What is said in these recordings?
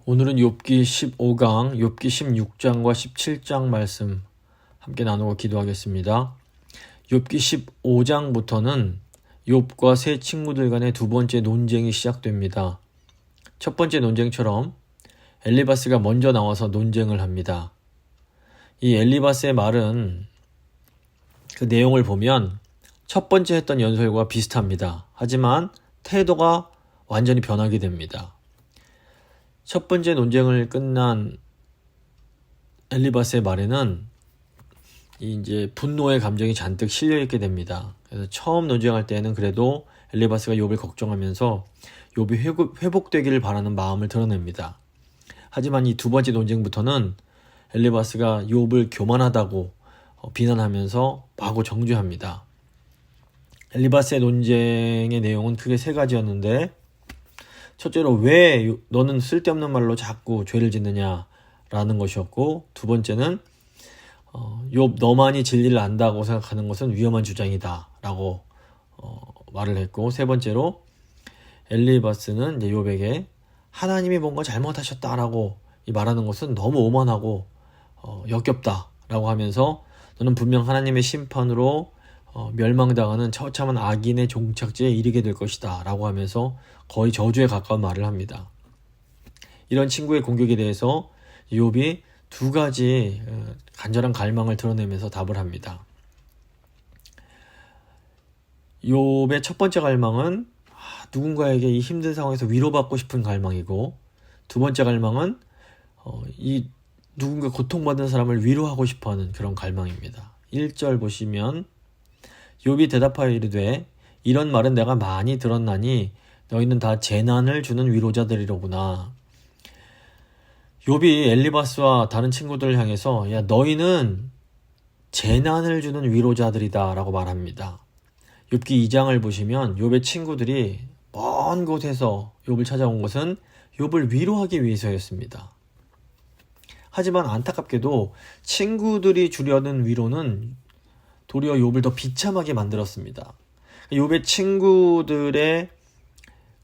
오늘은 욥기 15강, 욥기 16장과 17장 말씀 함께 나누고 기도하겠습니다. 욥기 15장부터는 욥과 세 친구들 간의 두 번째 논쟁이 시작됩니다. 첫 번째 논쟁처럼 엘리바스가 먼저 나와서 논쟁을 합니다. 이 엘리바스의 말은 그 내용을 보면 첫 번째 했던 연설과 비슷합니다. 하지만 태도가 완전히 변하게 됩니다. 첫 번째 논쟁을 끝난 엘리바스의 말에는 이제 분노의 감정이 잔뜩 실려있게 됩니다. 그래서 처음 논쟁할 때는 그래도 엘리바스가 욥을 걱정하면서 욥이 회복되기를 바라는 마음을 드러냅니다. 하지만 이 두 번째 논쟁부터는 엘리바스가 욥을 교만하다고 비난하면서 마구 정죄합니다. 엘리바스의 논쟁의 내용은 크게 세 가지였는데, 첫째로 왜 너는 쓸데없는 말로 자꾸 죄를 짓느냐라는 것이었고, 두 번째는 욥 너만이 진리를 안다고 생각하는 것은 위험한 주장이다 라고 말을 했고, 세 번째로 엘리바스는 이제 욥에게 하나님이 뭔가 잘못하셨다라고 말하는 것은 너무 오만하고 역겹다 라고 하면서 너는 분명 하나님의 심판으로 멸망당하는 처참한 악인의 종착지에 이르게 될 것이다 라고 하면서 거의 저주에 가까운 말을 합니다. 이런 친구의 공격에 대해서 욥이 두 가지 간절한 갈망을 드러내면서 답을 합니다. 욥의 첫 번째 갈망은 누군가에게 이 힘든 상황에서 위로받고 싶은 갈망이고, 두 번째 갈망은 이 누군가 고통받는 사람을 위로하고 싶어하는 그런 갈망입니다. 1절 보시면 욥이 대답하여 이르되 이런 말은 내가 많이 들었나니 너희는 다 재난을 주는 위로자들이로구나. 욥이 엘리바스와 다른 친구들을 향해서 야 너희는 재난을 주는 위로자들이다 라고 말합니다. 욥기 2장을 보시면 욥의 친구들이 먼 곳에서 욥을 찾아온 것은 욥을 위로하기 위해서였습니다. 하지만 안타깝게도 친구들이 주려는 위로는 도리어 욥을 더 비참하게 만들었습니다. 욥의 친구들의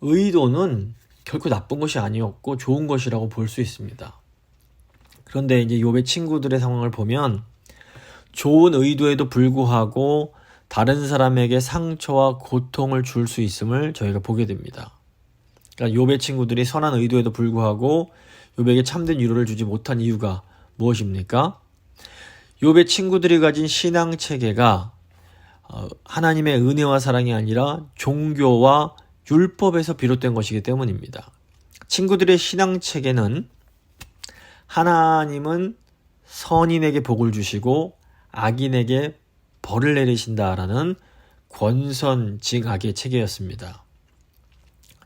의도는 결코 나쁜 것이 아니었고 좋은 것이라고 볼 수 있습니다. 그런데 이제 욥의 친구들의 상황을 보면 좋은 의도에도 불구하고 다른 사람에게 상처와 고통을 줄 수 있음을 저희가 보게 됩니다. 그러니까 욥의 친구들이 선한 의도에도 불구하고 욥에게 참된 위로를 주지 못한 이유가 무엇입니까? 욥의 친구들이 가진 신앙 체계가 하나님의 은혜와 사랑이 아니라 종교와 율법에서 비롯된 것이기 때문입니다. 친구들의 신앙 체계는 하나님은 선인에게 복을 주시고 악인에게 벌을 내리신다라는 권선징악의 체계였습니다.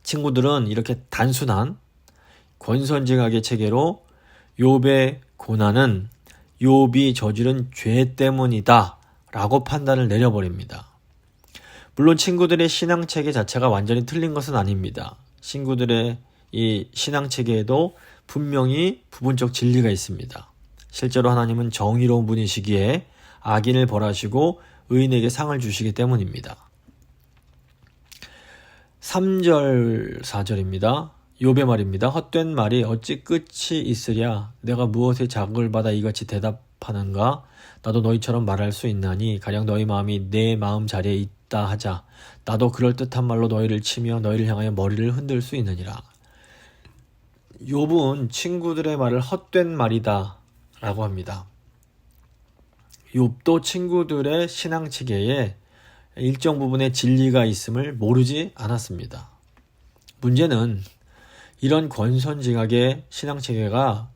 친구들은 이렇게 단순한 권선징악의 체계로 욥의 고난은 욥이 저지른 죄 때문이다 라고 판단을 내려버립니다. 물론 친구들의 신앙체계 자체가 완전히 틀린 것은 아닙니다. 친구들의 이 신앙체계에도 분명히 부분적 진리가 있습니다. 실제로 하나님은 정의로운 분이시기에 악인을 벌하시고 의인에게 상을 주시기 때문입니다. 3절 4절입니다. 욥의 말입니다. 헛된 말이 어찌 끝이 있으랴. 내가 무엇에 자극을 받아 이같이 대답하는가. 나도 너희처럼 말할 수 있나니 가령 너희 마음이 내 마음 자리에 있다 하자. 나도 그럴듯한 말로 너희를 치며 너희를 향하여 머리를 흔들 수 있느니라. 욥은 친구들의 말을 헛된 말이다 라고 합니다. 욥도 친구들의 신앙체계에 일정 부분의 진리가 있음을 모르지 않았습니다. 문제는 이런 권선징악의 신앙체계가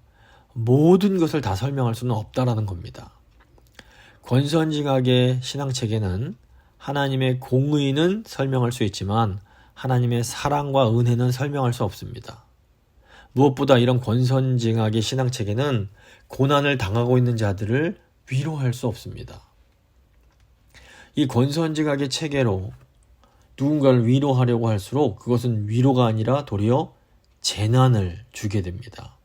모든 것을 다 설명할 수는 없다라는 겁니다. 권선징악의 신앙체계는 하나님의 공의는 설명할 수 있지만 하나님의 사랑과 은혜는 설명할 수 없습니다. 무엇보다 이런 권선징악의 신앙체계는 고난을 당하고 있는 자들을 위로할 수 없습니다. 이 권선징악의 체계로 누군가를 위로하려고 할수록 그것은 위로가 아니라 도리어 재난을 주게 됩니다.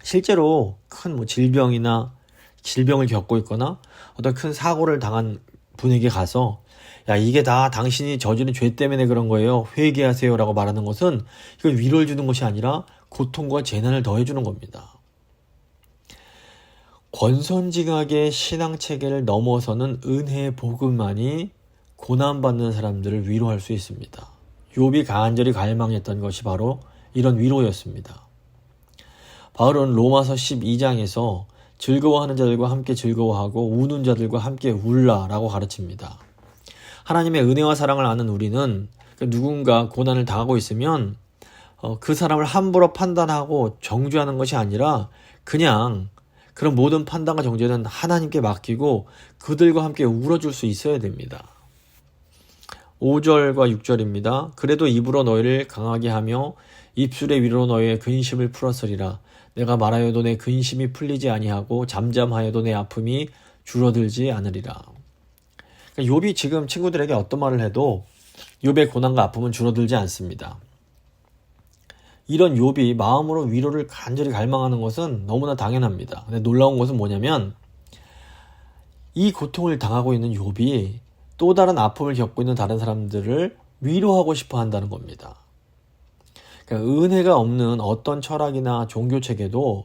실제로 큰 질병을 겪고 있거나 어떤 큰 사고를 당한 분에게 가서 야 이게 다 당신이 저지른 죄 때문에 그런 거예요. 회개하세요 라고 말하는 것은 이건 위로를 주는 것이 아니라 고통과 재난을 더해주는 겁니다. 권선징악의 신앙체계를 넘어서는 은혜의 복음만이 고난받는 사람들을 위로할 수 있습니다. 욥이 간절히 갈망했던 것이 바로 이런 위로였습니다. 바울은 로마서 12장에서 즐거워하는 자들과 함께 즐거워하고 우는 자들과 함께 울라라고 가르칩니다. 하나님의 은혜와 사랑을 아는 우리는 누군가 고난을 당하고 있으면 그 사람을 함부로 판단하고 정죄하는 것이 아니라 그냥 그런 모든 판단과 정죄는 하나님께 맡기고 그들과 함께 울어줄 수 있어야 됩니다. 5절과 6절입니다. 그래도 입으로 너희를 강하게 하며 입술의 위로 너희의 근심을 풀었으리라. 내가 말하여도 내 근심이 풀리지 아니하고 잠잠하여도 내 아픔이 줄어들지 않으리라. 욥이 지금 친구들에게 어떤 말을 해도 욥의 고난과 아픔은 줄어들지 않습니다. 이런 욥이 마음으로 위로를 간절히 갈망하는 것은 너무나 당연합니다. 근데 놀라운 것은 뭐냐면 이 고통을 당하고 있는 욥이 또 다른 아픔을 겪고 있는 다른 사람들을 위로하고 싶어 한다는 겁니다. 그러니까 은혜가 없는 어떤 철학이나 종교체계도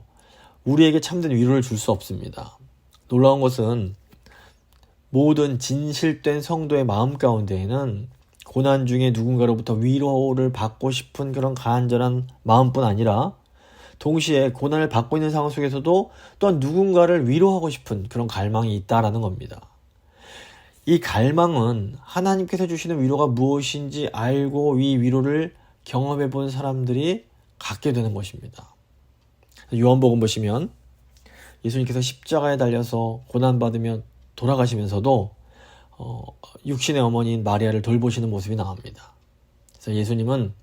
우리에게 참된 위로를 줄 수 없습니다. 놀라운 것은 모든 진실된 성도의 마음 가운데에는 고난 중에 누군가로부터 위로를 받고 싶은 그런 간절한 마음뿐 아니라 동시에 고난을 받고 있는 상황 속에서도 또한 누군가를 위로하고 싶은 그런 갈망이 있다라는 겁니다. 이 갈망은 하나님께서 주시는 위로가 무엇인지 알고 이 위로를 경험해 본 사람들이 갖게 되는 것입니다. 요한복음 보시면 예수님께서 십자가에 달려서 고난받으며 돌아가시면서도 육신의 어머니인 마리아를 돌보시는 모습이 나옵니다. 그래서 예수님은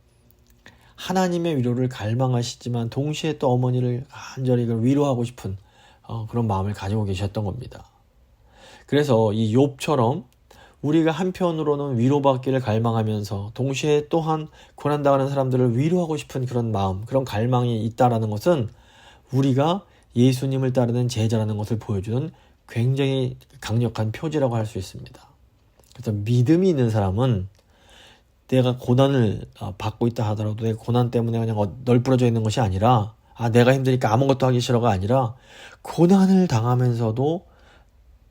하나님의 위로를 갈망하시지만 동시에 또 어머니를 간절히 위로하고 싶은 그런 마음을 가지고 계셨던 겁니다. 그래서 이 욥처럼 우리가 한편으로는 위로받기를 갈망하면서 동시에 또한 고난당하는 사람들을 위로하고 싶은 그런 마음, 그런 갈망이 있다라는 것은 우리가 예수님을 따르는 제자라는 것을 보여주는 굉장히 강력한 표지라고 할 수 있습니다. 그래서 믿음이 있는 사람은 내가 고난을 받고 있다 하더라도 내 고난 때문에 그냥 널브러져 있는 것이 아니라 내가 힘드니까 아무것도 하기 싫어가 아니라 고난을 당하면서도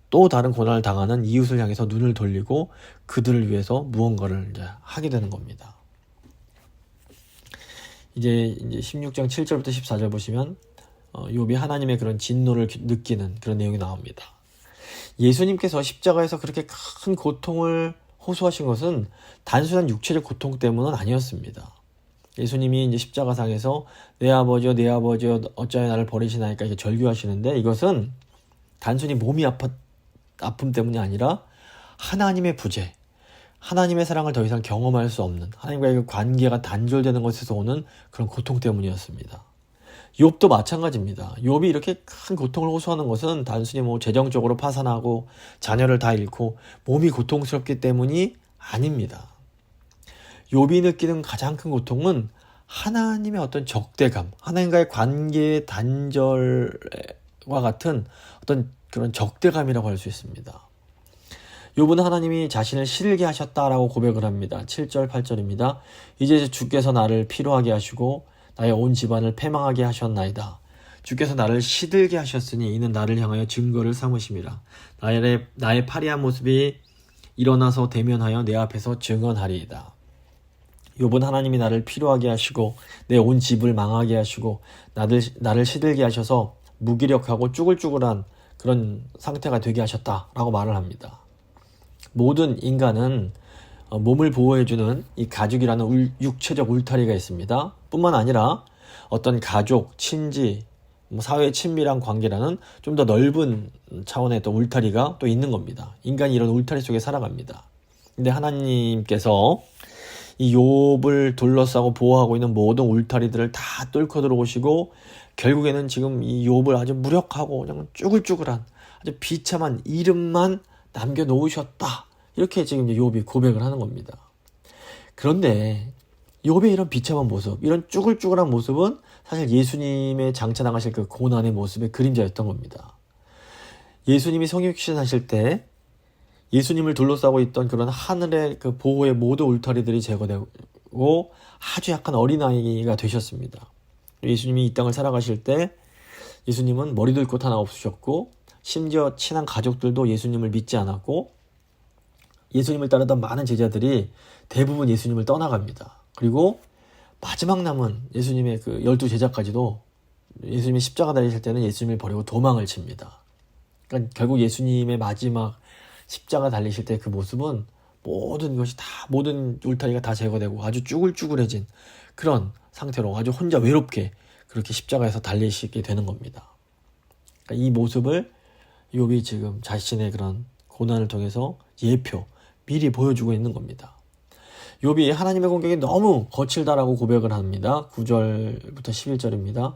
또 다른 고난을 당하는 이웃을 향해서 눈을 돌리고 그들을 위해서 무언가를 이제 하게 되는 겁니다. 이제 16장 7절부터 14절 보시면 욥이 하나님의 그런 진노를 느끼는 그런 내용이 나옵니다. 예수님께서 십자가에서 그렇게 큰 고통을 호소하신 것은 단순한 육체적 고통 때문은 아니었습니다. 예수님이 이제 십자가상에서 내 아버지여 내 아버지여 어찌하여 나를 버리시나이까 이렇게 절규하시는데 이것은 단순히 몸이 아픔 때문이 아니라 하나님의 부재, 하나님의 사랑을 더 이상 경험할 수 없는 하나님과의 그 관계가 단절되는 것에서 오는 그런 고통 때문이었습니다. 욥도 마찬가지입니다. 욥이 이렇게 큰 고통을 호소하는 것은 단순히 재정적으로 파산하고 자녀를 다 잃고 몸이 고통스럽기 때문이 아닙니다. 욥이 느끼는 가장 큰 고통은 하나님의 어떤 적대감, 하나님과의 관계의 단절과 같은 어떤 그런 적대감이라고 할 수 있습니다. 욥은 하나님이 자신을 싫게 하셨다라고 고백을 합니다. 7절 8절입니다. 이제 주께서 나를 피로하게 하시고 나의 온 집안을 패망하게 하셨나이다. 주께서 나를 시들게 하셨으니 이는 나를 향하여 증거를 삼으심이라. 나의 파리한 모습이 일어나서 대면하여 내 앞에서 증언하리이다. 욥은 하나님이 나를 피로하게 하시고 내 온 집을 망하게 하시고 나를 시들게 하셔서 무기력하고 쭈글쭈글한 그런 상태가 되게 하셨다라고 말을 합니다. 모든 인간은 몸을 보호해주는 이 가죽이라는 육체적 울타리가 있습니다. 뿐만 아니라 어떤 가족, 친지, 사회의 친밀한 관계라는 좀 더 넓은 차원의 또 울타리가 또 있는 겁니다. 인간이 이런 울타리 속에 살아갑니다. 근데 하나님께서 이 욥을 둘러싸고 보호하고 있는 모든 울타리들을 다 뚫고 들어오시고 결국에는 지금 이 욥을 아주 무력하고 그냥 쭈글쭈글한 아주 비참한 이름만 남겨놓으셨다. 이렇게 지금 욥이 고백을 하는 겁니다. 그런데 욥의 이런 비참한 모습, 이런 쭈글쭈글한 모습은 사실 예수님의 장차 나가실 그 고난의 모습의 그림자였던 겁니다. 예수님이 성육신하실 때 예수님을 둘러싸고 있던 그런 하늘의 그 보호의 모든 울타리들이 제거되고 아주 약간 어린아이가 되셨습니다. 예수님이 이 땅을 살아가실 때 예수님은 머리둘 곳 하나 없으셨고 심지어 친한 가족들도 예수님을 믿지 않았고 예수님을 따르던 많은 제자들이 대부분 예수님을 떠나갑니다. 그리고 마지막 남은 예수님의 그 12제자까지도 예수님이 십자가 달리실 때는 예수님을 버리고 도망을 칩니다. 그러니까 결국 예수님의 마지막 십자가 달리실 때 그 모습은 모든 것이 다, 모든 울타리가 다 제거되고 아주 쭈글쭈글해진 그런 상태로 아주 혼자 외롭게 그렇게 십자가에서 달리시게 되는 겁니다. 그러니까 이 모습을 욥이 지금 자신의 그런 고난을 통해서 예표, 미리 보여주고 있는 겁니다. 욥이 하나님의 공격이 너무 거칠다라고 고백을 합니다. 9절부터 11절입니다.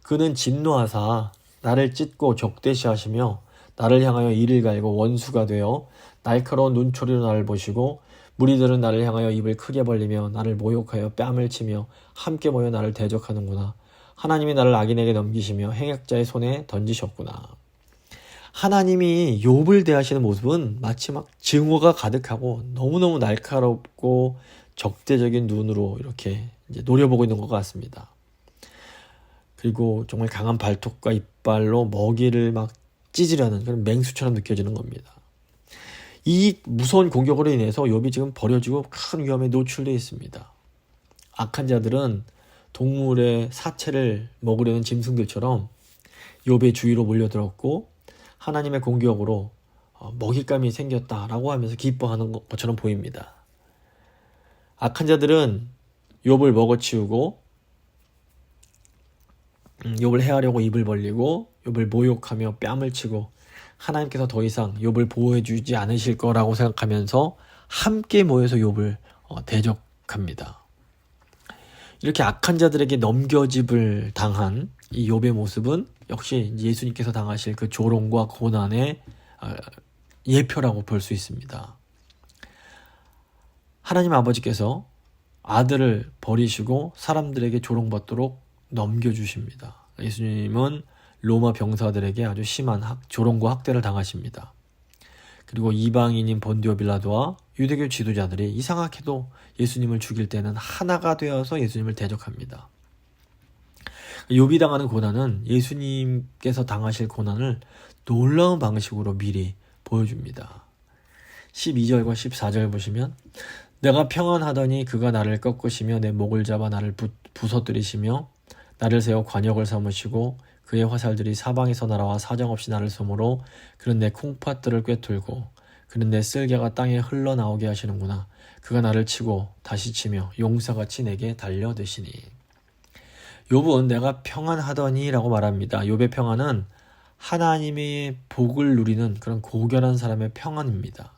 그는 진노하사 나를 찢고 적대시하시며 나를 향하여 이를 갈고 원수가 되어 날카로운 눈초리로 나를 보시고 무리들은 나를 향하여 입을 크게 벌리며 나를 모욕하여 뺨을 치며 함께 모여 나를 대적하는구나. 하나님이 나를 악인에게 넘기시며 행악자의 손에 던지셨구나. 하나님이 욥을 대하시는 모습은 마치 막 증오가 가득하고 너무너무 날카롭고 적대적인 눈으로 이렇게 이제 노려보고 있는 것 같습니다. 그리고 정말 강한 발톱과 이빨로 먹이를 막 찢으려는 그런 맹수처럼 느껴지는 겁니다. 이 무서운 공격으로 인해서 욥이 지금 버려지고 큰 위험에 노출되어 있습니다. 악한 자들은 동물의 사체를 먹으려는 짐승들처럼 욥의 주위로 몰려들었고 하나님의 공격으로 먹잇감이 생겼다라고 하면서 기뻐하는 것처럼 보입니다. 악한 자들은 욥을 먹어치우고 욥을 해하려고 입을 벌리고 욥을 모욕하며 뺨을 치고 하나님께서 더 이상 욥을 보호해주지 않으실 거라고 생각하면서 함께 모여서 욥을 대적합니다. 이렇게 악한 자들에게 넘겨집을 당한 이 욥의 모습은 역시 예수님께서 당하실 그 조롱과 고난의 예표라고 볼 수 있습니다. 하나님 아버지께서 아들을 버리시고 사람들에게 조롱받도록 넘겨주십니다. 예수님은 로마 병사들에게 아주 심한 조롱과 학대를 당하십니다. 그리고 이방인인 본디오 빌라도와 유대교 지도자들이 이상하게도 예수님을 죽일 때는 하나가 되어서 예수님을 대적합니다. 욥이 당하는 고난은 예수님께서 당하실 고난을 놀라운 방식으로 미리 보여줍니다. 12절과 14절 보시면 내가 평안하더니 그가 나를 꺾으시며 내 목을 잡아 나를 부서뜨리시며 나를 세워 관역을 삼으시고 그의 화살들이 사방에서 날아와 사정없이 나를 쏘므로 그는 내 콩팥들을 꿰뚫고 그는 내 쓸개가 땅에 흘러나오게 하시는구나. 그가 나를 치고 다시 치며 용사같이 내게 달려드시니. 욥은 내가 평안하더니 라고 말합니다. 욥의 평안은 하나님의 복을 누리는 그런 고결한 사람의 평안입니다.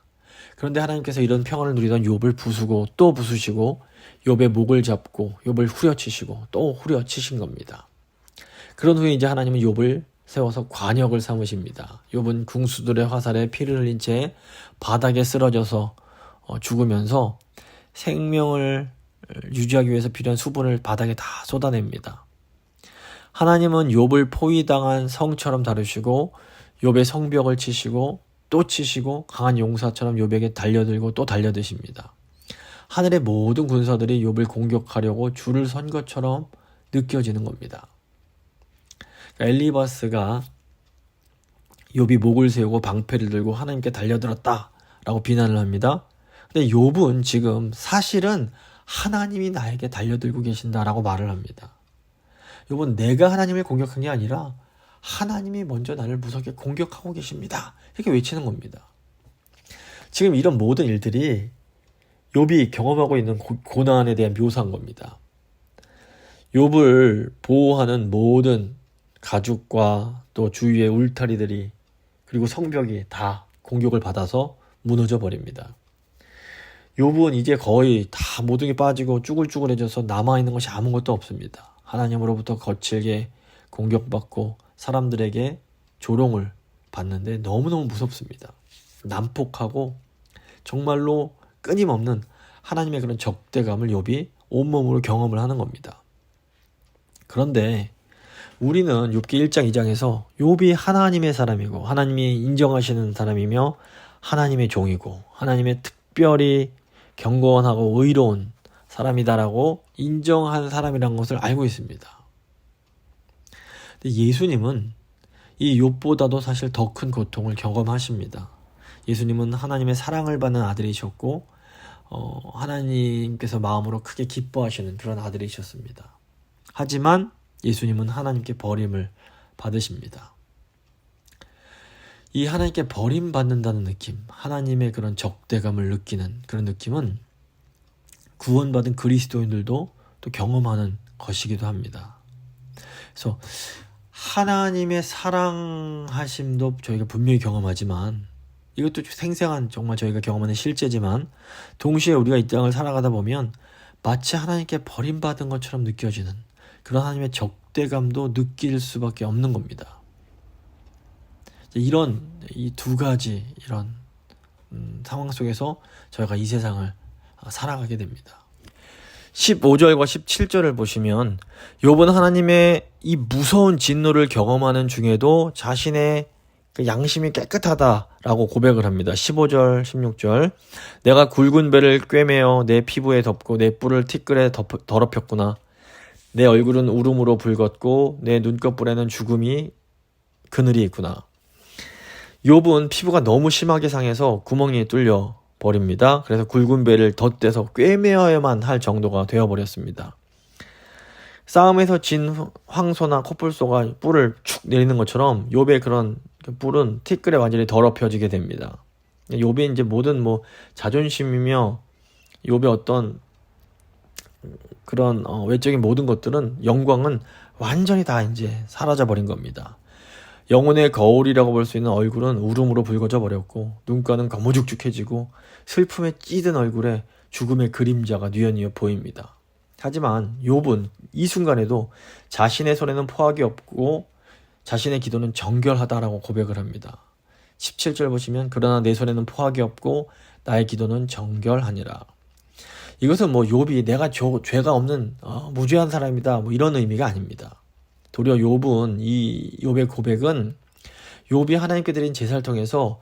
그런데 하나님께서 이런 평안을 누리던 욥을 부수고 또 부수시고 욥의 목을 잡고 욥을 후려치시고 또 후려치신 겁니다. 그런 후에 이제 하나님은 욥을 세워서 관역을 삼으십니다. 욥은 궁수들의 화살에 피를 흘린 채 바닥에 쓰러져서 죽으면서 생명을 유지하기 위해서 필요한 수분을 바닥에 다 쏟아냅니다. 하나님은 욥을 포위당한 성처럼 다루시고 욥의 성벽을 치시고 또 치시고 강한 용사처럼 욥에게 달려들고 또 달려드십니다. 하늘의 모든 군사들이 욥을 공격하려고 줄을 선 것처럼 느껴지는 겁니다. 엘리바스가 욥이 목을 세우고 방패를 들고 하나님께 달려들었다라고 비난을 합니다. 근데 욥은 지금 사실은 하나님이 나에게 달려들고 계신다라고 말을 합니다. 욥은 내가 하나님을 공격한 게 아니라 하나님이 먼저 나를 무섭게 공격하고 계십니다. 이렇게 외치는 겁니다. 지금 이런 모든 일들이 욥이 경험하고 있는 고난에 대한 묘사인 겁니다. 욥을 보호하는 모든 가죽과 또 주위의 울타리들이 그리고 성벽이 다 공격을 받아서 무너져 버립니다. 욥은 이제 거의 다 모든 게 빠지고 쭈글쭈글해져서 남아있는 것이 아무것도 없습니다. 하나님으로부터 거칠게 공격받고 사람들에게 조롱을 받는데 너무너무 무섭습니다. 난폭하고 정말로 끊임없는 하나님의 그런 적대감을 욥이 온몸으로 경험을 하는 겁니다. 그런데 우리는 욥기 1장 2장에서 욥이 하나님의 사람이고 하나님이 인정하시는 사람이며 하나님의 종이고 하나님의 특별히 경건하고 의로운 사람이다라고 인정한 사람이라는 것을 알고 있습니다. 근데 예수님은 이 욥보다도 사실 더 큰 고통을 경험하십니다. 예수님은 하나님의 사랑을 받는 아들이셨고 하나님께서 마음으로 크게 기뻐하시는 그런 아들이셨습니다. 하지만 예수님은 하나님께 버림을 받으십니다. 이 하나님께 버림받는다는 느낌, 하나님의 그런 적대감을 느끼는 그런 느낌은 구원받은 그리스도인들도 또 경험하는 것이기도 합니다. 그래서 하나님의 사랑하심도 저희가 분명히 경험하지만 이것도 생생한 정말 저희가 경험하는 실제지만 동시에 우리가 이 땅을 살아가다 보면 마치 하나님께 버림받은 것처럼 느껴지는 그런 하나님의 적대감도 느낄 수밖에 없는 겁니다. 이런 이 두 가지 이런 상황 속에서 저희가 이 세상을 살아가게 됩니다. 15절과 17절을 보시면 욥은 하나님의 이 무서운 진노를 경험하는 중에도 자신의 그 양심이 깨끗하다라고 고백을 합니다. 15절, 16절 내가 굵은 배를 꿰매어 내 피부에 덮고 내 뿔을 티끌에 더럽혔구나. 내 얼굴은 울음으로 붉었고 내 눈꺼풀에는 죽음이 그늘이 있구나. 욥은 피부가 너무 심하게 상해서 구멍이 뚫려 버립니다. 그래서 굵은 배를 덧대서 꿰매어야만 할 정도가 되어버렸습니다. 싸움에서 진 황소나 코뿔소가 뿔을 축 내리는 것처럼 욥의 그런 뿔은 티끌에 완전히 더럽혀지게 됩니다. 욥의 이제 모든 자존심이며 욥의 어떤 그런 외적인 모든 것들은 영광은 완전히 다 이제 사라져 버린 겁니다. 영혼의 거울이라고 볼 수 있는 얼굴은 울음으로 붉어져 버렸고 눈가는 거무죽죽해지고 슬픔에 찌든 얼굴에 죽음의 그림자가 뉘엿뉘엿 보입니다. 하지만 욥은 이 순간에도 자신의 손에는 포악이 없고 자신의 기도는 정결하다라고 고백을 합니다. 17절 보시면 그러나 내 손에는 포악이 없고 나의 기도는 정결하니라. 이것은 욥이 내가 죄가 없는 무죄한 사람이다 이런 의미가 아닙니다. 도리어 욥은 이 욥의 고백은 욥이 하나님께 드린 제사를 통해서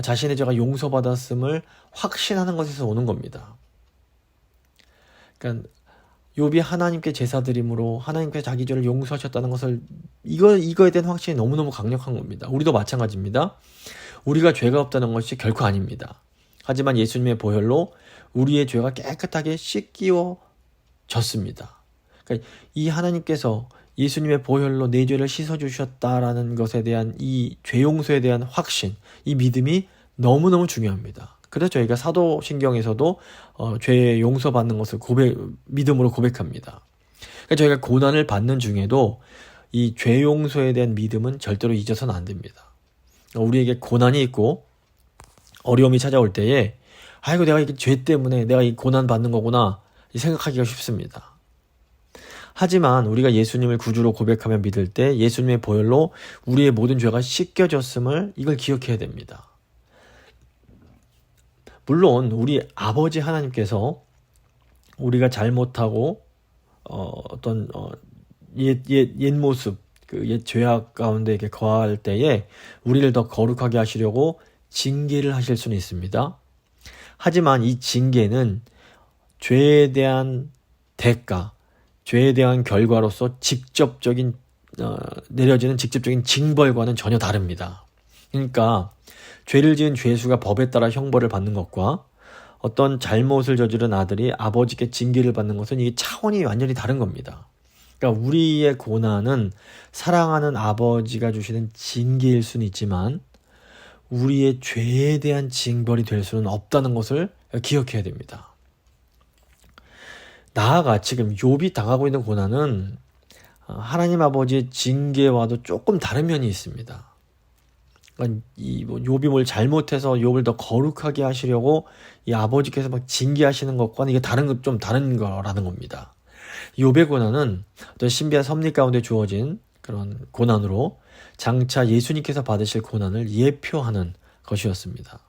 자신의 죄가 용서받았음을 확신하는 것에서 오는 겁니다. 그러니까 욥이 하나님께 제사 드림으로 하나님께 자기 죄를 용서하셨다는 것을 이거에 대한 확신이 너무너무 강력한 겁니다. 우리도 마찬가지입니다. 우리가 죄가 없다는 것이 결코 아닙니다. 하지만 예수님의 보혈로 우리의 죄가 깨끗하게 씻기워졌습니다. 그러니까 이 하나님께서 예수님의 보혈로 내 죄를 씻어주셨다라는 것에 대한 이 죄 용서에 대한 확신, 이 믿음이 너무너무 중요합니다. 그래서 저희가 사도신경에서도 죄 용서받는 것을 믿음으로 고백합니다. 그러니까 저희가 고난을 받는 중에도 이 죄 용서에 대한 믿음은 절대로 잊어서는 안 됩니다. 우리에게 고난이 있고 어려움이 찾아올 때에 아이고 내가 이 죄 때문에 내가 이 고난 받는 거구나 생각하기가 쉽습니다. 하지만 우리가 예수님을 구주로 고백하며 믿을 때 예수님의 보혈로 우리의 모든 죄가 씻겨졌음을 이걸 기억해야 됩니다. 물론 우리 아버지 하나님께서 우리가 잘못하고 옛 모습, 그 옛 죄악 가운데 이렇게 거할 때에 우리를 더 거룩하게 하시려고 징계를 하실 수는 있습니다. 하지만 이 징계는 죄에 대한 대가, 죄에 대한 결과로서 내려지는 직접적인 징벌과는 전혀 다릅니다. 그러니까 죄를 지은 죄수가 법에 따라 형벌을 받는 것과 어떤 잘못을 저지른 아들이 아버지께 징계를 받는 것은 이게 차원이 완전히 다른 겁니다. 그러니까 우리의 고난은 사랑하는 아버지가 주시는 징계일 수는 있지만 우리의 죄에 대한 징벌이 될 수는 없다는 것을 기억해야 됩니다. 나아가 지금 욥이 당하고 있는 고난은 하나님 아버지의 징계와도 조금 다른 면이 있습니다. 그러니까 욥이 뭘 잘못해서 욥을 더 거룩하게 하시려고 이 아버지께서 막 징계하시는 것과는 이게 좀 다른 거라는 겁니다. 욥의 고난은 어떤 신비한 섭리 가운데 주어진 그런 고난으로 장차 예수님께서 받으실 고난을 예표하는 것이었습니다.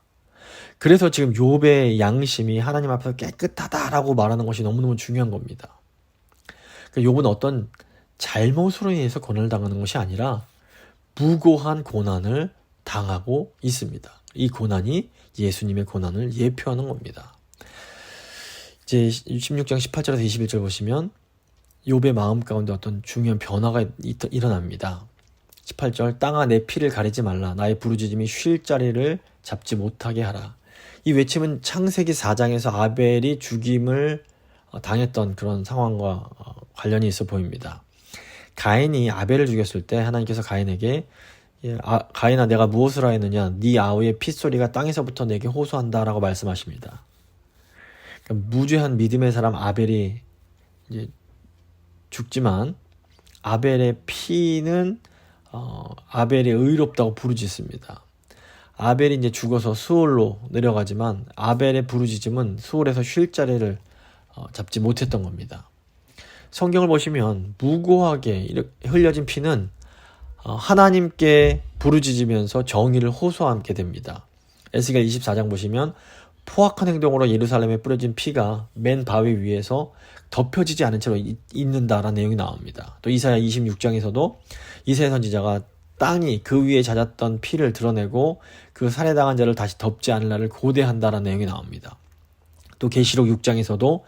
그래서 지금 욥의 양심이 하나님 앞에서 깨끗하다라고 말하는 것이 너무너무 중요한 겁니다. 그러니까 욥은 어떤 잘못으로 인해서 고난을 당하는 것이 아니라 무고한 고난을 당하고 있습니다. 이 고난이 예수님의 고난을 예표하는 겁니다. 이제 16장 18절에서 21절 보시면 욥의 마음 가운데 어떤 중요한 변화가 일어납니다. 18절 땅아 내 피를 가리지 말라. 나의 부르짖음이 쉴 자리를 잡지 못하게 하라. 이 외침은 창세기 4장에서 아벨이 죽임을 당했던 그런 상황과 관련이 있어 보입니다. 가인이 아벨을 죽였을 때 하나님께서 가인에게 가인아 내가 무엇을 하였느냐 네 아우의 핏소리가 땅에서부터 내게 호소한다 라고 말씀하십니다. 그러니까 무죄한 믿음의 사람 아벨이 이제 죽지만 아벨의 피는 아벨이 의롭다고 부르짖습니다. 아벨이 이제 죽어서 수올로 내려가지만 아벨의 부르짖음은 수올에서 쉴 자리를 잡지 못했던 겁니다. 성경을 보시면 무고하게 흘려진 피는 하나님께 부르짖으면서 정의를 호소하게 됩니다. 에스겔 24장 보시면 포악한 행동으로 예루살렘에 뿌려진 피가 맨 바위 위에서 덮여지지 않은 채로 있는다라는 내용이 나옵니다. 또 이사야 26장에서도 이사야 선지자가 땅이 그 위에 잦았던 피를 드러내고 그 살해당한 자를 다시 덮지 않을 날을 고대한다라는 내용이 나옵니다. 또 계시록 6장에서도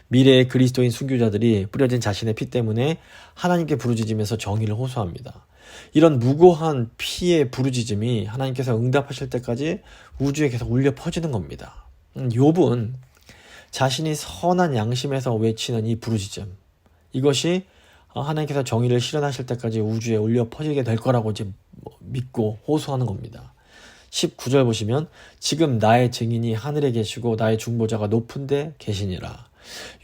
미래의 그리스도인 순교자들이 뿌려진 자신의 피 때문에 하나님께 부르짖으면서 정의를 호소합니다. 이런 무고한 피의 부르짖음이 하나님께서 응답하실 때까지 우주에 계속 울려 퍼지는 겁니다. 욥은 자신이 선한 양심에서 외치는 이 부르짖음, 이것이 하나님께서 정의를 실현하실 때까지 우주에 울려 퍼지게 될 거라고 이제 믿고 호소하는 겁니다. 19절 보시면 지금 나의 증인이 하늘에 계시고 나의 중보자가 높은 데 계시니라.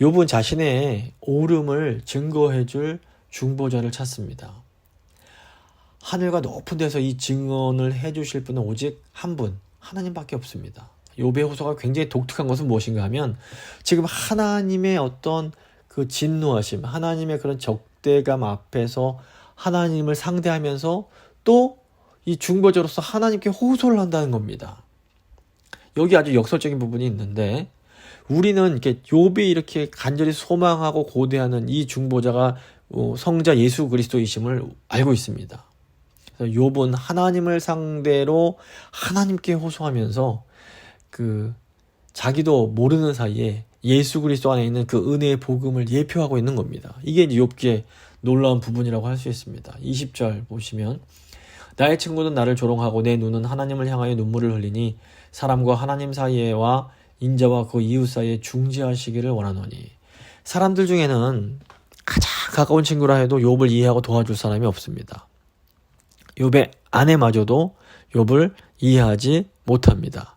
욥은 자신의 옳음을 증거해 줄 중보자를 찾습니다. 하늘과 높은 데서 이 증언을 해 주실 분은 오직 한 분, 하나님밖에 없습니다. 욥의 호소가 굉장히 독특한 것은 무엇인가 하면 지금 하나님의 어떤 그 진노하심, 하나님의 그런 적대감 앞에서 하나님을 상대하면서 또 이 중보자로서 하나님께 호소를 한다는 겁니다. 여기 아주 역설적인 부분이 있는데 우리는 이렇게 욥이 이렇게 간절히 소망하고 고대하는 이 중보자가 성자 예수 그리스도이심을 알고 있습니다. 그래서 욥은 하나님을 상대로 하나님께 호소하면서 자기도 모르는 사이에 예수 그리스도 안에 있는 그 은혜의 복음을 예표하고 있는 겁니다. 이게 이제 욥기의 놀라운 부분이라고 할 수 있습니다. 20절 보시면 나의 친구는 나를 조롱하고 내 눈은 하나님을 향하여 눈물을 흘리니 사람과 하나님 사이에와 인자와 그 이웃 사이에 중재하시기를 원하노니. 사람들 중에는 가장 가까운 친구라 해도 욥을 이해하고 도와줄 사람이 없습니다. 욥의 아내마저도 욥을 이해하지 못합니다.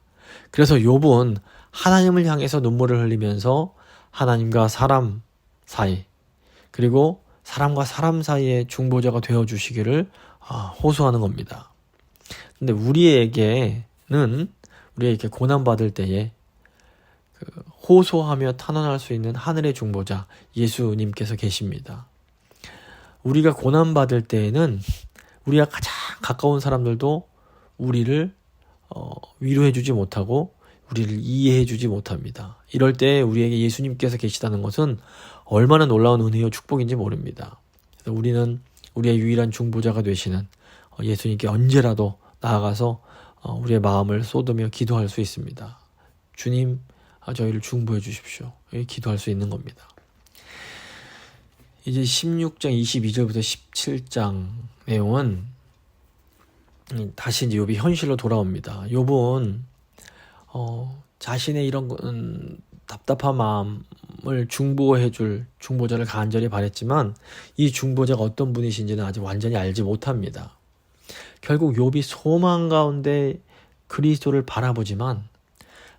그래서 욥은 하나님을 향해서 눈물을 흘리면서 하나님과 사람 사이 그리고 사람과 사람 사이의 중보자가 되어주시기를 호소하는 겁니다. 근데 우리에게 고난받을 때에 호소하며 탄원할 수 있는 하늘의 중보자 예수님께서 계십니다. 우리가 고난받을 때에는 우리가 가장 가까운 사람들도 우리를 위로해주지 못하고 우리를 이해해주지 못합니다. 이럴 때 우리에게 예수님께서 계시다는 것은 얼마나 놀라운 은혜요 축복인지 모릅니다. 그래서 우리는 우리의 유일한 중보자가 되시는 예수님께 언제라도 나아가서 우리의 마음을 쏟으며 기도할 수 있습니다. 주님, 저희를 중보해 주십시오. 기도할 수 있는 겁니다. 이제 16장 22절부터 17장 내용은 다시 이제 욥이 현실로 돌아옵니다. 욥은 자신의 이런 답답한 마음을 중보해줄 중보자를 간절히 바랬지만 이 중보자가 어떤 분이신지는 아직 완전히 알지 못합니다. 결국 욥이 소망 가운데 그리스도를 바라보지만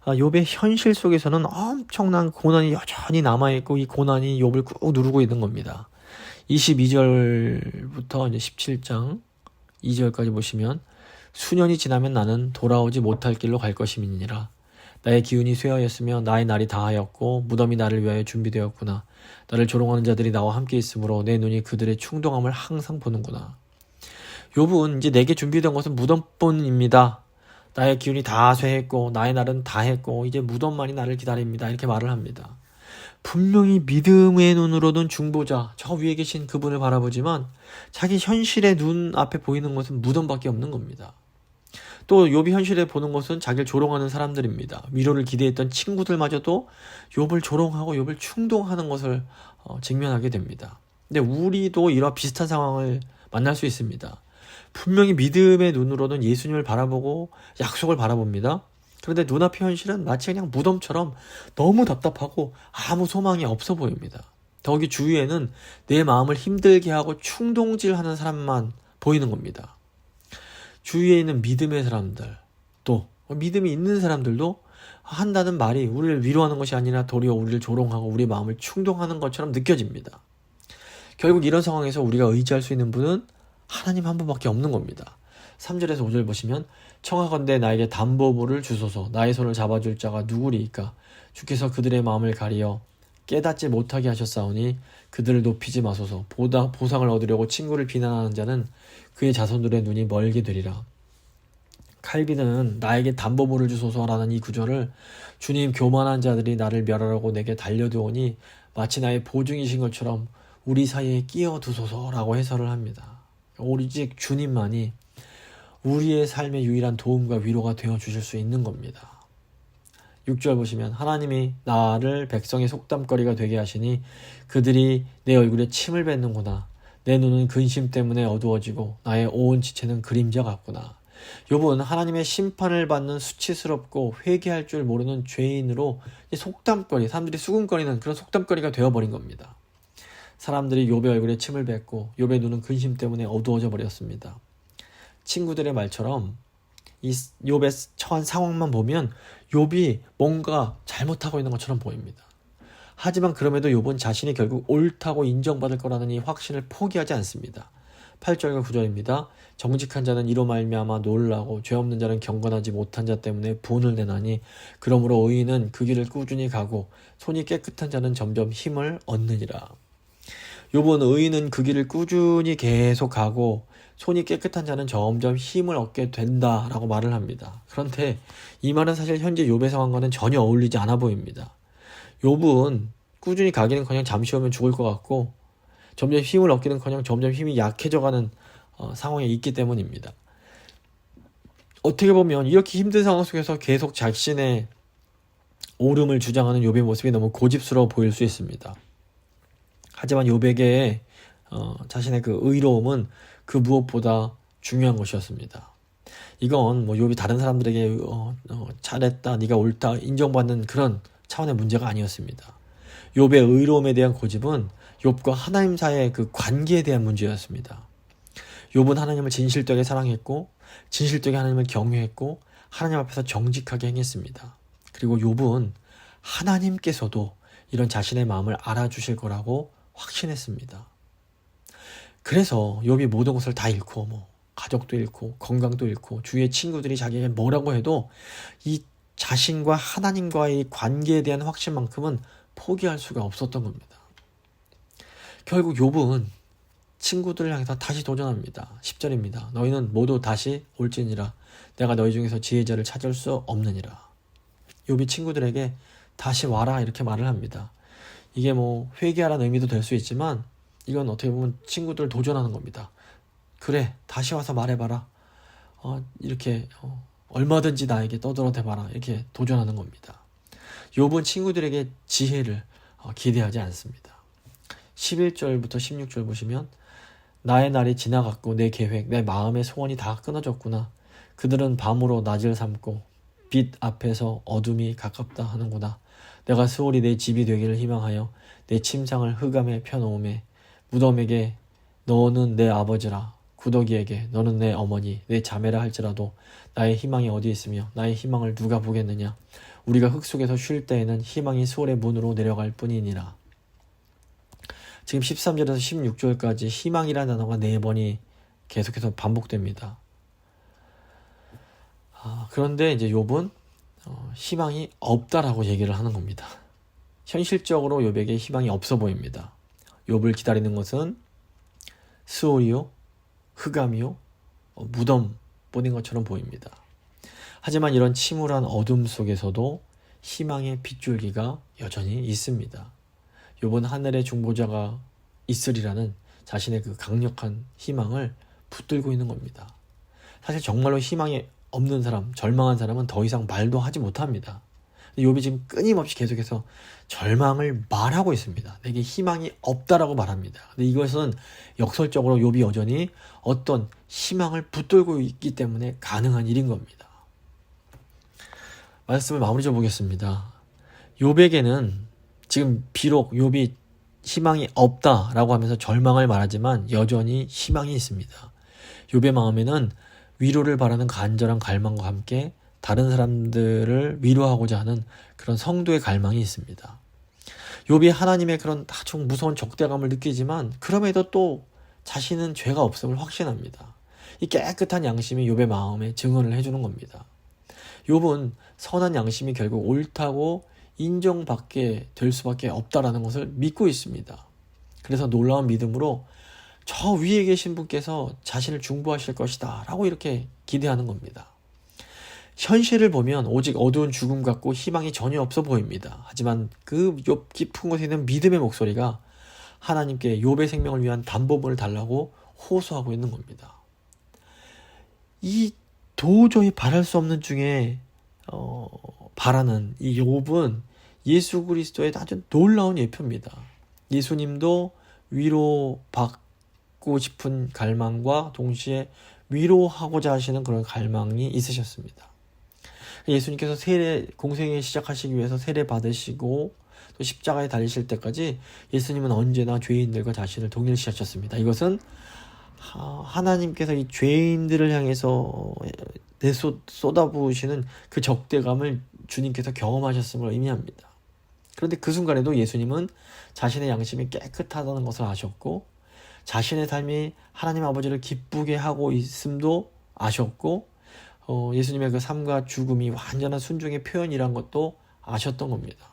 욥의 현실 속에서는 엄청난 고난이 여전히 남아있고 이 고난이 욥을 꾹 누르고 있는 겁니다. 22절부터 이제 17장 2절까지 보시면 수년이 지나면 나는 돌아오지 못할 길로 갈 것임이니라. 나의 기운이 쇠하였으며 나의 날이 다하였고 무덤이 나를 위하여 준비되었구나. 나를 조롱하는 자들이 나와 함께 있으므로 내 눈이 그들의 충동함을 항상 보는구나. 욥은 이제 내게 준비된 것은 무덤뿐입니다. 나의 기운이 다 쇠했고 나의 날은 다했고 이제 무덤만이 나를 기다립니다. 이렇게 말을 합니다. 분명히 믿음의 눈으로는 중보자, 저 위에 계신 그분을 바라보지만 자기 현실의 눈앞에 보이는 것은 무덤밖에 없는 겁니다. 또 욥이 현실에 보는 것은 자기를 조롱하는 사람들입니다. 위로를 기대했던 친구들마저도 욥을 조롱하고 욥을 충동하는 것을 직면하게 됩니다. 근데 우리도 이런 비슷한 상황을 만날 수 있습니다. 분명히 믿음의 눈으로는 예수님을 바라보고 약속을 바라봅니다. 그런데 눈앞의 현실은 마치 그냥 무덤처럼 너무 답답하고 아무 소망이 없어 보입니다. 더욱이 주위에는 내 마음을 힘들게 하고 충동질하는 사람만 보이는 겁니다. 주위에 있는 믿음의 사람들, 또 믿음이 있는 사람들도 한다는 말이 우리를 위로하는 것이 아니라 도리어 우리를 조롱하고 우리 마음을 충동하는 것처럼 느껴집니다. 결국 이런 상황에서 우리가 의지할 수 있는 분은 하나님 한 분밖에 없는 겁니다. 3절에서 5절 보시면 청하건대 나에게 담보물을 주소서 나의 손을 잡아줄 자가 누구리이까 주께서 그들의 마음을 가리어 깨닫지 못하게 하셨사오니 그들을 높이지 마소서 보상을 얻으려고 친구를 비난하는 자는 그의 자손들의 눈이 멀게 되리라. 칼빈은 나에게 담보물을 주소서라는 이 구절을 주님 교만한 자들이 나를 멸하라고 내게 달려들오니 마치 나의 보증이신 것처럼 우리 사이에 끼어두소서라고 해설을 합니다. 오직 주님만이 우리의 삶의 유일한 도움과 위로가 되어주실 수 있는 겁니다. 6절 보시면 하나님이 나를 백성의 속담거리가 되게 하시니 그들이 내 얼굴에 침을 뱉는구나. 내 눈은 근심 때문에 어두워지고 나의 온 지체는 그림자 같구나. 욥은 하나님의 심판을 받는 수치스럽고 회개할 줄 모르는 죄인으로 속담거리, 사람들이 수군거리는 그런 속담거리가 되어버린 겁니다. 사람들이 욥의 얼굴에 침을 뱉고 욥의 눈은 근심 때문에 어두워져 버렸습니다. 친구들의 말처럼 이 욥의 처한 상황만 보면 욥이 뭔가 잘못하고 있는 것처럼 보입니다. 하지만 그럼에도 욥은 자신이 결국 옳다고 인정받을 거라는 이 확신을 포기하지 않습니다. 8절과 9절입니다. 정직한 자는 이로 말미암아 놀라고 죄 없는 자는 경건하지 못한 자 때문에 분을 내나니 그러므로 의인은 그 길을 꾸준히 가고 손이 깨끗한 자는 점점 힘을 얻느니라. 욥은 의인은 그 길을 꾸준히 계속 가고 손이 깨끗한 자는 점점 힘을 얻게 된다라고 말을 합니다. 그런데 이 말은 사실 현재 욥의 상황과는 전혀 어울리지 않아 보입니다. 욥은 꾸준히 가기는커녕 잠시 오면 죽을 것 같고 점점 힘을 얻기는커녕 점점 힘이 약해져가는 상황에 있기 때문입니다. 어떻게 보면 이렇게 힘든 상황 속에서 계속 자신의 옳음을 주장하는 욥의 모습이 너무 고집스러워 보일 수 있습니다. 하지만 욥에게 자신의 그 의로움은 그 무엇보다 중요한 것이었습니다. 이건 뭐 욥이 다른 사람들에게 잘했다, 네가 옳다 인정받는 그런 차원의 문제가 아니었습니다. 욥의 의로움에 대한 고집은 욥과 하나님 사이의 그 관계에 대한 문제였습니다. 욥은 하나님을 진실되게 사랑했고 진실되게 하나님을 경외했고 하나님 앞에서 정직하게 행했습니다. 그리고 욥은 하나님께서도 이런 자신의 마음을 알아주실 거라고 확신했습니다. 그래서 욥이 모든 것을 다 잃고 가족도 잃고 건강도 잃고 주위의 친구들이 자기에게 뭐라고 해도 이 자신과 하나님과의 관계에 대한 확신만큼은 포기할 수가 없었던 겁니다. 결국 욥은 친구들을 향해서 다시 도전합니다. 10절입니다. 너희는 모두 다시 올지니라 내가 너희 중에서 지혜자를 찾을 수 없느니라. 욥이 친구들에게 다시 와라 이렇게 말을 합니다. 이게 회개하라는 의미도 될 수 있지만 이건 어떻게 보면 친구들 도전하는 겁니다. 그래 다시 와서 말해봐라. 이렇게 얼마든지 나에게 떠들어대봐라 이렇게 도전하는 겁니다. 욥은 친구들에게 지혜를 기대하지 않습니다. 11절부터 16절 보시면 나의 날이 지나갔고 내 계획 내 마음의 소원이 다 끊어졌구나. 그들은 밤으로 낮을 삼고 빛 앞에서 어둠이 가깝다 하는구나. 내가 수월이 내 집이 되기를 희망하여 내 침상을 흑암에 펴놓음에 무덤에게 너는 내 아버지라 구더기에게 너는 내 어머니 내 자매라 할지라도 나의 희망이 어디 있으며 나의 희망을 누가 보겠느냐. 우리가 흙 속에서 쉴 때에는 희망이 수월의 문으로 내려갈 뿐이니라. 지금 13절에서 16절까지 희망이라는 단어가 4번이 계속해서 반복됩니다. 그런데 이제 욥은 희망이 없다라고 얘기를 하는 겁니다. 현실적으로 욥에게 희망이 없어 보입니다. 욥을 기다리는 것은 스올이요, 흑암이요, 무덤뿐인 것처럼 보입니다. 하지만 이런 침울한 어둠 속에서도 희망의 빗줄기가 여전히 있습니다. 욥은 하늘의 중보자가 있으리라는 자신의 그 강력한 희망을 붙들고 있는 겁니다. 사실 정말로 희망이 없는 사람, 절망한 사람은 더 이상 말도 하지 못합니다. 욥이 지금 끊임없이 계속해서 절망을 말하고 있습니다. 내게 희망이 없다라고 말합니다. 근데 이것은 역설적으로 욥이 여전히 어떤 희망을 붙들고 있기 때문에 가능한 일인 겁니다. 말씀을 마무리 좀 보겠습니다. 욥에게는 지금 비록 욥이 희망이 없다라고 하면서 절망을 말하지만 여전히 희망이 있습니다. 욥의 마음에는 위로를 바라는 간절한 갈망과 함께 다른 사람들을 위로하고자 하는 그런 성도의 갈망이 있습니다. 욥이 하나님의 그런 아주 무서운 적대감을 느끼지만 그럼에도 또 자신은 죄가 없음을 확신합니다. 이 깨끗한 양심이 욥의 마음에 증언을 해주는 겁니다. 욥은 선한 양심이 결국 옳다고 인정받게 될 수밖에 없다라는 것을 믿고 있습니다. 그래서 놀라운 믿음으로 저 위에 계신 분께서 자신을 중보하실 것이다 라고 이렇게 기대하는 겁니다. 현실을 보면 오직 어두운 죽음 같고 희망이 전혀 없어 보입니다. 하지만 그 욥 깊은 곳에 있는 믿음의 목소리가 하나님께 욥의 생명을 위한 담보물을 달라고 호소하고 있는 겁니다. 이 도저히 바랄 수 없는 중에 바라는 이 욥은 예수 그리스도의 아주 놀라운 예표입니다. 예수님도 위로받고 싶은 갈망과 동시에 위로하고자 하시는 그런 갈망이 있으셨습니다. 예수님께서 세례 공생애 시작하시기 위해서 세례 받으시고 또 십자가에 달리실 때까지 예수님은 언제나 죄인들과 자신을 동일시하셨습니다. 이것은 하나님께서 이 죄인들을 향해서 쏟아부으시는 그 적대감을 주님께서 경험하셨음을 의미합니다. 그런데 그 순간에도 예수님은 자신의 양심이 깨끗하다는 것을 아셨고 자신의 삶이 하나님 아버지를 기쁘게 하고 있음도 아셨고 예수님의 그 삶과 죽음이 완전한 순종의 표현이란 것도 아셨던 겁니다.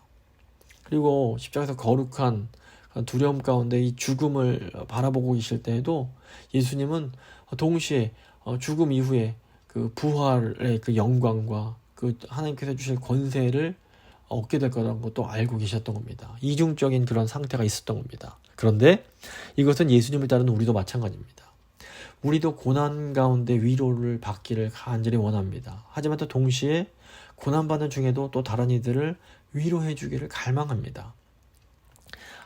그리고 십자가에서 거룩한 두려움 가운데 이 죽음을 바라보고 계실 때에도 예수님은 동시에 죽음 이후에 그 부활의 그 영광과 그 하나님께서 주실 권세를 얻게 될 거라는 것도 알고 계셨던 겁니다. 이중적인 그런 상태가 있었던 겁니다. 그런데 이것은 예수님을 따르는 우리도 마찬가지입니다. 우리도 고난 가운데 위로를 받기를 간절히 원합니다. 하지만 또 동시에 고난받는 중에도 또 다른 이들을 위로해 주기를 갈망합니다.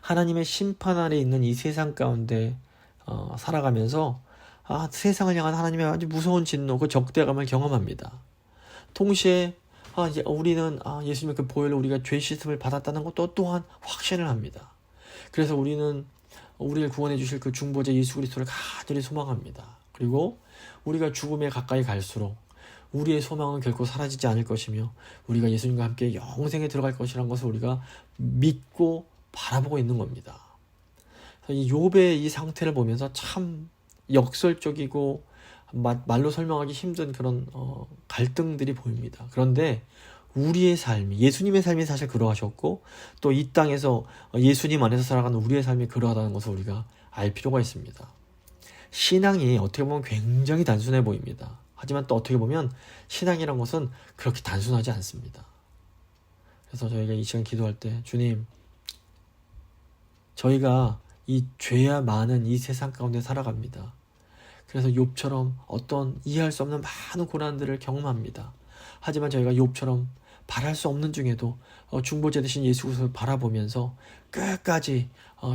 하나님의 심판 아래 있는 이 세상 가운데 살아가면서 세상을 향한 하나님의 아주 무서운 진노, 그 적대감을 경험합니다. 동시에 이제 우리는 예수님의 그 보혈로 우리가 죄 씻음을 받았다는 것도 또한 확신을 합니다. 그래서 우리는 우리를 구원해 주실 그 중보자 예수 그리스도를 간절히 소망합니다. 그리고 우리가 죽음에 가까이 갈수록 우리의 소망은 결코 사라지지 않을 것이며 우리가 예수님과 함께 영생에 들어갈 것이라는 것을 우리가 믿고 바라보고 있는 겁니다. 이 욥의 이 상태를 보면서 참 역설적이고 말로 설명하기 힘든 그런 갈등들이 보입니다. 그런데 우리의 삶이, 예수님의 삶이 사실 그러하셨고 또 이 땅에서 예수님 안에서 살아가는 우리의 삶이 그러하다는 것을 우리가 알 필요가 있습니다. 신앙이 어떻게 보면 굉장히 단순해 보입니다. 하지만 또 어떻게 보면 신앙이란 것은 그렇게 단순하지 않습니다. 그래서 저희가 이 시간 기도할 때 주님, 저희가 이 죄야 많은 이 세상 가운데 살아갑니다. 그래서 욥처럼 어떤 이해할 수 없는 많은 고난들을 경험합니다. 하지만 저희가 욥처럼 바랄 수 없는 중에도 중보자 되신 예수 그리스도를 바라보면서 끝까지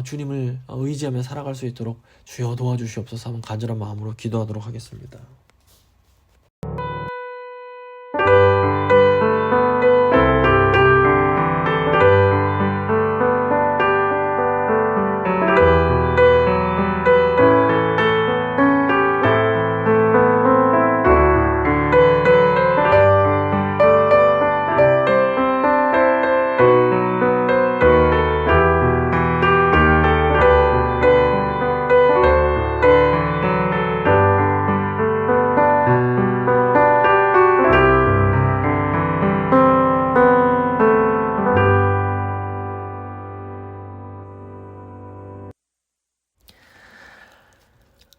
주님을 의지하며 살아갈 수 있도록 주여 도와주시옵소서 하는 간절한 마음으로 기도하도록 하겠습니다.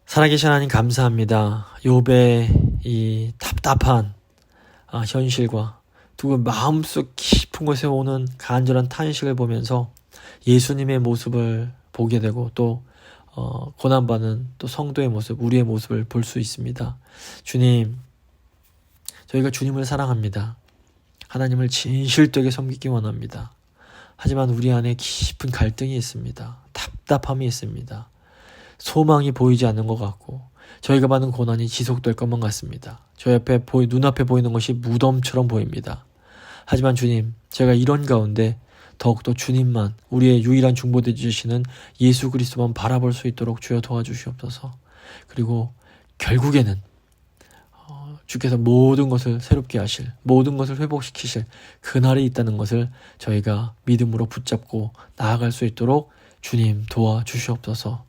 살아계신 하나님 감사합니다. 욥의 이 답답한 현실과 두 마음속 깊은 곳에 오는 간절한 탄식을 보면서 예수님의 모습을 보게 되고 또 고난받는 또 성도의 모습, 우리의 모습을 볼 수 있습니다. 주님, 저희가 주님을 사랑합니다. 하나님을 진실되게 섬기기 원합니다. 하지만 우리 안에 깊은 갈등이 있습니다. 답답함이 있습니다. 소망이 보이지 않는 것 같고 저희가 받는 고난이 지속될 것만 같습니다. 눈앞에 보이는 것이 무덤처럼 보입니다. 하지만 주님, 제가 이런 가운데 더욱더 주님만, 우리의 유일한 중보대 주시는 예수 그리스도만 바라볼 수 있도록 주여 도와주시옵소서. 그리고 결국에는 주께서 모든 것을 새롭게 하실, 모든 것을 회복시키실 그날이 있다는 것을 저희가 믿음으로 붙잡고 나아갈 수 있도록 주님 도와주시옵소서.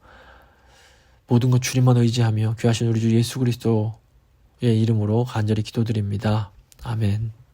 모든 것 주님만 의지하며 귀하신 우리 주 예수 그리스도의 이름으로 간절히 기도드립니다. 아멘.